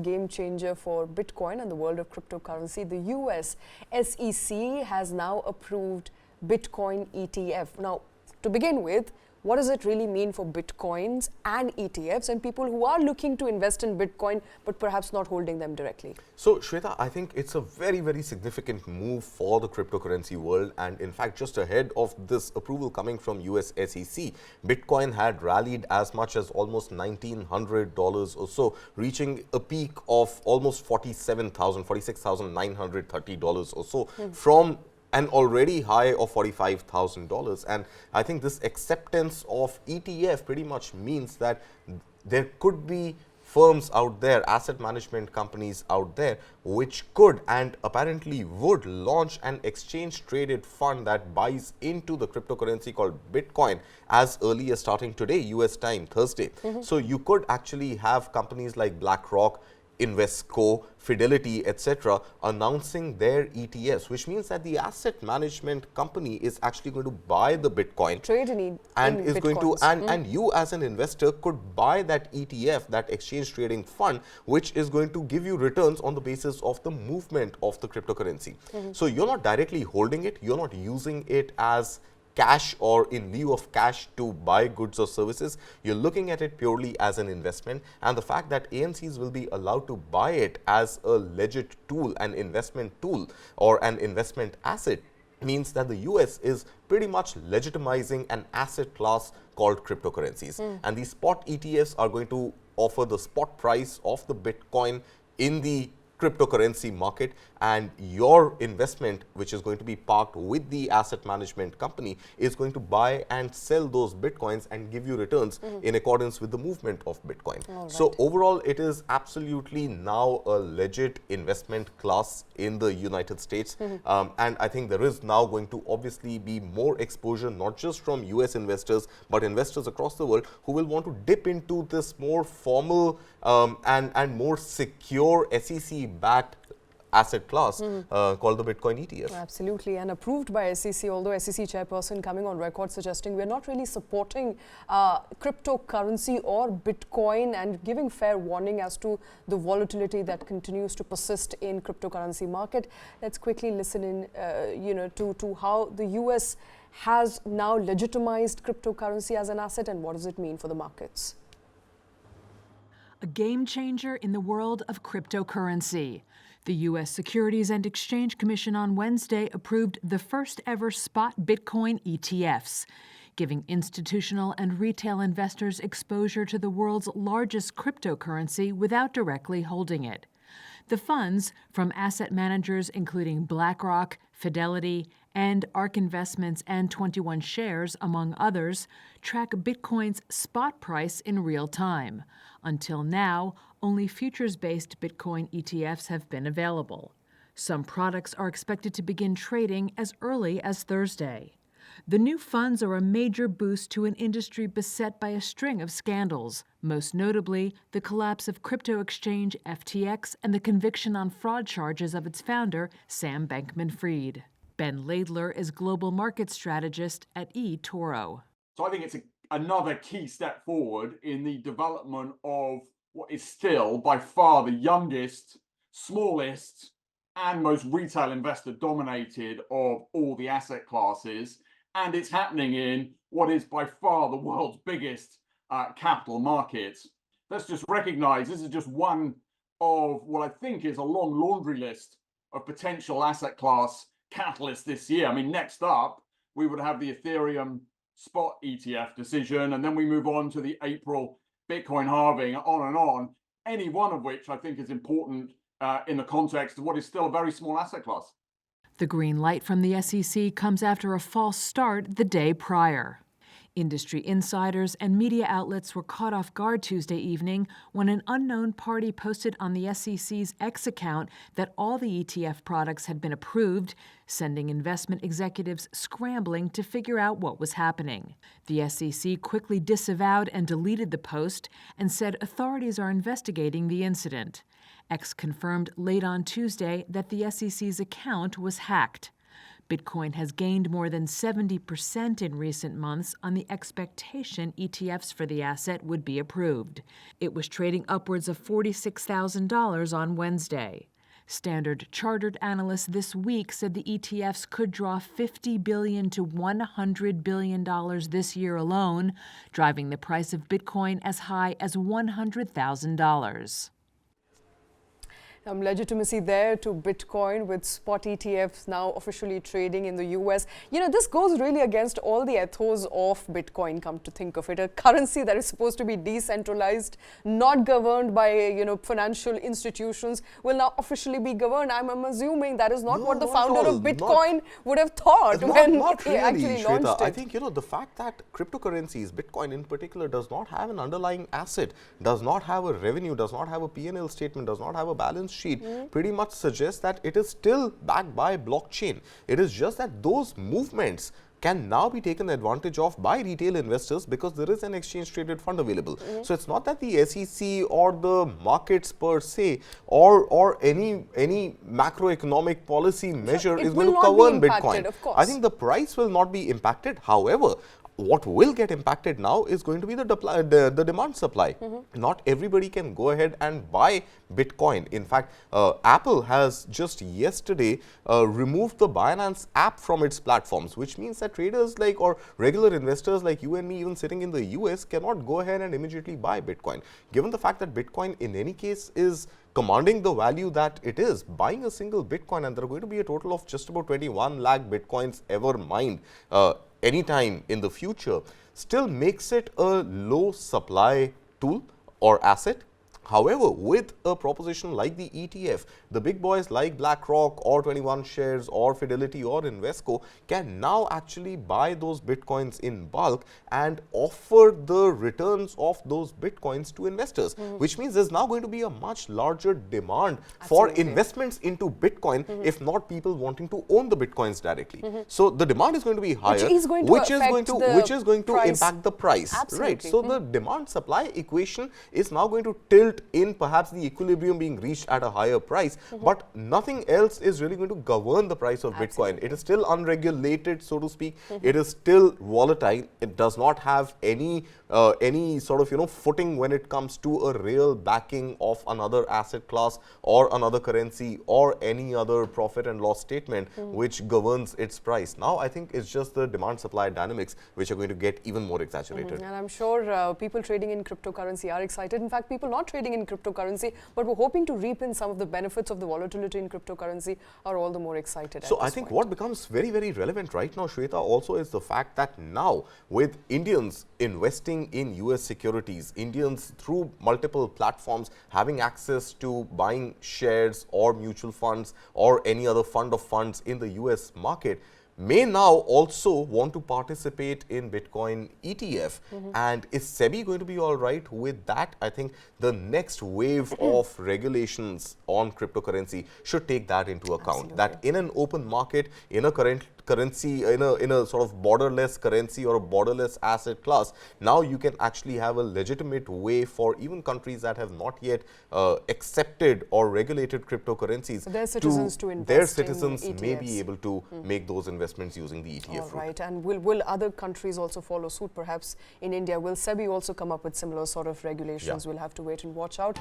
game changer for Bitcoin and the world of cryptocurrency. The US SEC has now approved Bitcoin ETF. Now, to begin with, what does it really mean for Bitcoins and ETFs and people who are looking to invest in Bitcoin but perhaps not holding them directly? So, Shweta, I think it's a very, very significant move for the cryptocurrency world. And in fact, just ahead of this approval coming from US SEC, Bitcoin had rallied as much as almost $1,900 or so, reaching a peak of almost $46,930 or so from an already high of $45,000. And I think this acceptance of ETF pretty much means that there could be firms out there, asset management companies out there, which could and apparently would launch an exchange traded fund that buys into the cryptocurrency called Bitcoin as early as starting today, US time, Thursday. So you could actually have companies like BlackRock, Invesco, Fidelity, etc. announcing their ETFs, which means that the asset management company is actually going to buy the Bitcoin and is going to and you as an investor could buy that ETF, that exchange trading fund, which is going to give you returns on the basis of the movement of the cryptocurrency. So you're not directly holding it, you're not using it as cash or in lieu of cash to buy goods or services. You're looking at it purely as an investment, and the fact that AMCs will be allowed to buy it as a legit tool, an investment tool or an investment asset, means that the US is pretty much legitimizing an asset class called cryptocurrencies. And these spot ETFs are going to offer the spot price of the Bitcoin in the cryptocurrency market, and your investment, which is going to be parked with the asset management company, is going to buy and sell those Bitcoins and give you returns in accordance with the movement of Bitcoin. So overall, it is absolutely now a legit investment class in the United States. And I think there is now going to obviously be more exposure, not just from US investors, but investors across the world who will want to dip into this more formal and more secure SEC-backed asset class called the Bitcoin ETF. Absolutely, and approved by SEC, although SEC chairperson coming on record suggesting we're not really supporting cryptocurrency or Bitcoin, and giving fair warning as to the volatility that continues to persist in cryptocurrency market. Let's quickly listen in to how the US has now legitimized cryptocurrency as an asset and what does it mean for the markets. A game changer in the world of cryptocurrency. The U.S. Securities and Exchange Commission on Wednesday approved the first ever spot Bitcoin ETFs, giving institutional and retail investors exposure to the world's largest cryptocurrency without directly holding it. The funds, from asset managers including BlackRock, Fidelity, and ARK Investments and 21 Shares, among others, track Bitcoin's spot price in real time. Until now, only futures-based Bitcoin ETFs have been available. Some products are expected to begin trading as early as Thursday. The new funds are a major boost to an industry beset by a string of scandals, most notably the collapse of crypto exchange FTX and the conviction on fraud charges of its founder, Sam Bankman-Fried. Ben Laidler is global market strategist at eToro. So I think it's another key step forward in the development of what is still by far the youngest, smallest, and most retail investor dominated of all the asset classes. And it's happening in what is by far the world's biggest capital market. Let's just recognize this is just one of what I think is a long laundry list of potential asset class catalysts this year. I mean, next up, we would have the Ethereum spot ETF decision, and then we move on to the April Bitcoin halving, on and on, any one of which I think is important in the context of what is still a very small asset class. The green light from the SEC comes after a false start the day prior. Industry insiders and media outlets were caught off guard Tuesday evening when an unknown party posted on the SEC's X account that all the ETF products had been approved, sending investment executives scrambling to figure out what was happening. The SEC quickly disavowed and deleted the post and said authorities are investigating the incident. X confirmed late on Tuesday that the SEC's account was hacked. Bitcoin has gained more than 70% in recent months on the expectation ETFs for the asset would be approved. It was trading upwards of $46,000 on Wednesday. Standard Chartered analysts this week said the ETFs could draw $50 billion to $100 billion this year alone, driving the price of Bitcoin as high as $100,000. Legitimacy there to Bitcoin with spot ETFs now officially trading in the US. You know, this goes really against all the ethos of Bitcoin, come to think of it. A currency that is supposed to be decentralized, not governed by, financial institutions, will now officially be governed. I'm assuming that is not what the founder of Bitcoin would have thought when he actually launched it. I think, the fact that cryptocurrencies, Bitcoin in particular, does not have an underlying asset, does not have a revenue, does not have a P&L statement, does not have a balance sheet, pretty much suggests that it is still backed by blockchain. It is just that those movements can now be taken advantage of by retail investors because there is an exchange traded fund available. So it's not that the SEC or the markets per se or any macroeconomic policy measure is going to govern Bitcoin. Of course. I think the price will not be impacted. However, what will get impacted now is going to be the demand supply. Not everybody can go ahead and buy Bitcoin. In fact, Apple has just yesterday removed the Binance app from its platforms, which means that traders or regular investors like you and me, even sitting in the US, cannot go ahead and immediately buy Bitcoin. Given the fact that Bitcoin in any case is commanding the value that it is, buying a single Bitcoin, and there are going to be a total of just about 21 lakh Bitcoins ever mined anytime in the future, still makes it a low supply tool or asset. However, with a proposition like the ETF, the big boys like BlackRock or 21 Shares or Fidelity or Invesco can now actually buy those Bitcoins in bulk and offer the returns of those Bitcoins to investors, which means there's now going to be a much larger demand for investments into Bitcoin, if not people wanting to own the Bitcoins directly. So the demand is going to be higher, which is going to impact the price. Right. So the demand supply equation is now going to tilt in perhaps the equilibrium being reached at a higher price, but nothing else is really going to govern the price of Bitcoin. It is still unregulated, so to speak. It is still volatile. It does not have any sort of footing when it comes to a real backing of another asset class or another currency or any other profit and loss statement which governs its price. Now I think it's just the demand supply dynamics which are going to get even more exaggerated. And I'm sure people trading in cryptocurrency are excited. In fact, people not trading in cryptocurrency but were hoping to reap in some of the benefits of the volatility in cryptocurrency are all the more excited. So I think what becomes very, very relevant right now, Shweta, also is the fact that now with Indians investing in US securities, Indians through multiple platforms having access to buying shares or mutual funds or any other fund of funds in the US market, may now also want to participate in Bitcoin ETF. And is SEBI going to be all right with that? I think the next wave of regulations on cryptocurrency should take that into account. That in an open market, in a currency, in a sort of borderless currency or a borderless asset class, now you can actually have a legitimate way for even countries that have not yet accepted or regulated cryptocurrencies, their citizens to invest their citizens in ETFs. may be able to make those investments using the ETF route. Right, and will other countries also follow suit? Perhaps in India, will SEBI also come up with similar sort of regulations? We'll have to wait and watch out.